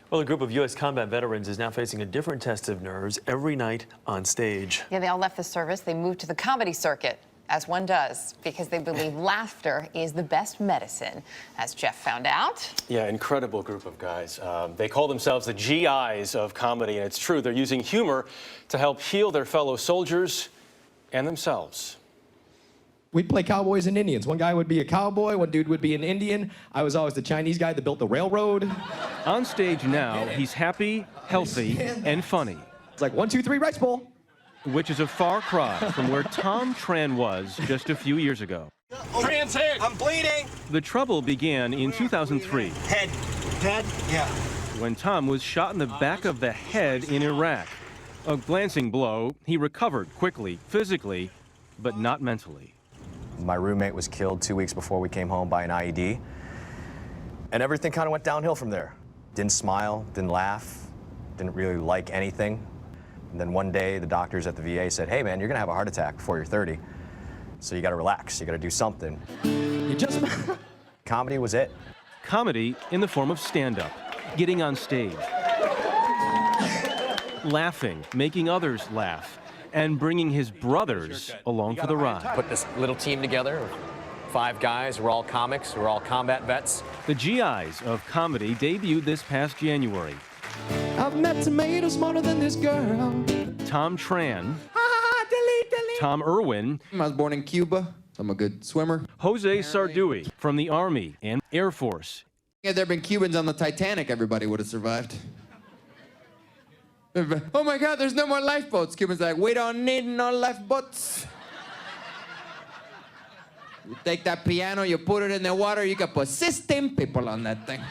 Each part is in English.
Well, a group of U.S. combat veterans is now facing a different test of nerves every night on stage. Yeah, they all left the service. They moved to the comedy circuit, as one does, because they believe laughter is the best medicine, as Jeff found out. Yeah, incredible group of guys. They call themselves the GIs of comedy, and it's true. They're using humor to help heal their fellow soldiers and themselves. We'd play cowboys and Indians. One guy would be a cowboy, one dude would be an Indian. I was always the Chinese guy that built the railroad. On stage now, he's happy, healthy, and funny. It's like 1, 2, 3, rice bowl. Which is a far cry from where Tom Tran was just a few years ago. Tran's hit. I'm bleeding. The trouble began in 2003. Head. Yeah. When Tom was shot in the back of the head in Iraq. A glancing blow, he recovered quickly, physically, but not mentally. My roommate was killed 2 weeks before we came home by an IED. And everything kind of went downhill from there. Didn't smile, didn't laugh, didn't really like anything. And then one day, the doctors at the VA said, hey man, you're gonna have a heart attack before you're 30. So you gotta relax, you gotta do something. You just... Comedy was it. Comedy in the form of stand-up, getting on stage, laughing, making others laugh, and bringing his brothers along for the ride. Put this little team together of 5 guys. We're all comics. We're all combat vets. The GIs of comedy debuted this past January. I've met tomatoes smarter than this girl. Tom Tran, delete. Tom Irwin, I was born in Cuba. I'm a good swimmer. Jose Sardui from the Army and Air Force. Had there been Cubans on the Titanic, everybody would have survived. Oh my God, there's no more lifeboats. Cubans like, we don't need no lifeboats. You take that piano, you put it in the water, you can put 16 people on that thing.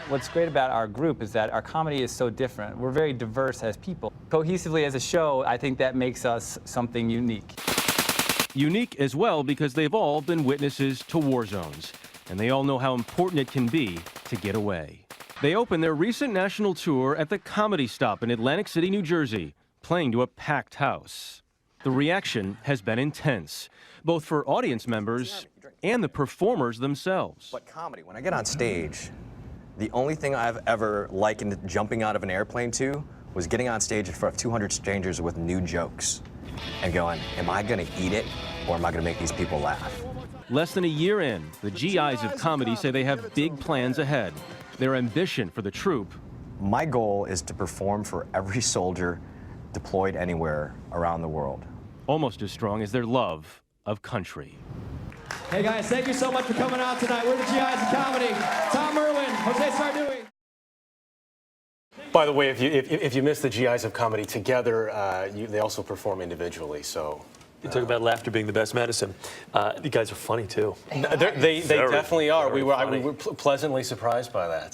What's great about our group is that our comedy is so different. We're very diverse as people. Cohesively as a show, I think that makes us something unique. Unique as well because they've all been witnesses to war zones, and they all know how important it can be to get away. They opened their recent national tour at the Comedy Stop in Atlantic City, New Jersey, playing to a packed house. The reaction has been intense, both for audience members and the performers themselves. But comedy, when I get on stage, the only thing I've ever likened jumping out of an airplane to was getting on stage in front of 200 strangers with new jokes and going, am I gonna eat it or am I gonna make these people laugh? Less than a year in, the GIs of comedy say they have big plans ahead. Their ambition for the troupe. My goal is to perform for every soldier deployed anywhere around the world. Almost as strong as their love of country. Hey guys, thank you so much for coming out tonight. We're the GIs of comedy. Tom Irwin, Jose Sardui. By the way, if you miss the GIs of comedy together, they also perform individually, so. You talk about laughter being the best medicine. You guys are funny, too. They definitely are. We were pleasantly surprised by that.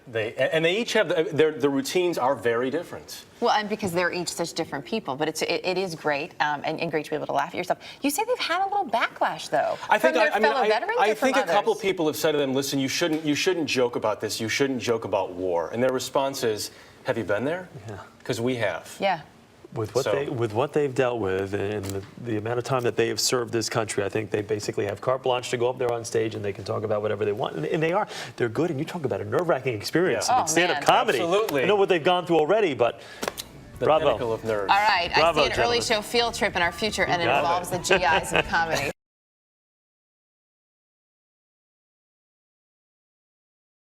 They each have, their routines are very different. Well, and because they're each such different people, but it is great and great to be able to laugh at yourself. You say they've had a little backlash, though, from their fellow veterans I or from think a couple others? people have said to them, listen, you shouldn't joke about this. You shouldn't joke about war. And their response is, have you been there? Yeah. Because we have. Yeah. With what they've dealt with and the amount of time that they have served this country, I think they basically have carte blanche to go up there on stage and they can talk about whatever they want. And they're good. And you talk about a nerve-wracking experience in stand-up comedy. Absolutely. I know what they've gone through already, but The bravo. pinnacle of nerves. All right, Bravo, I see an early gentlemen. show field trip in our future, and it involves the GIs of comedy.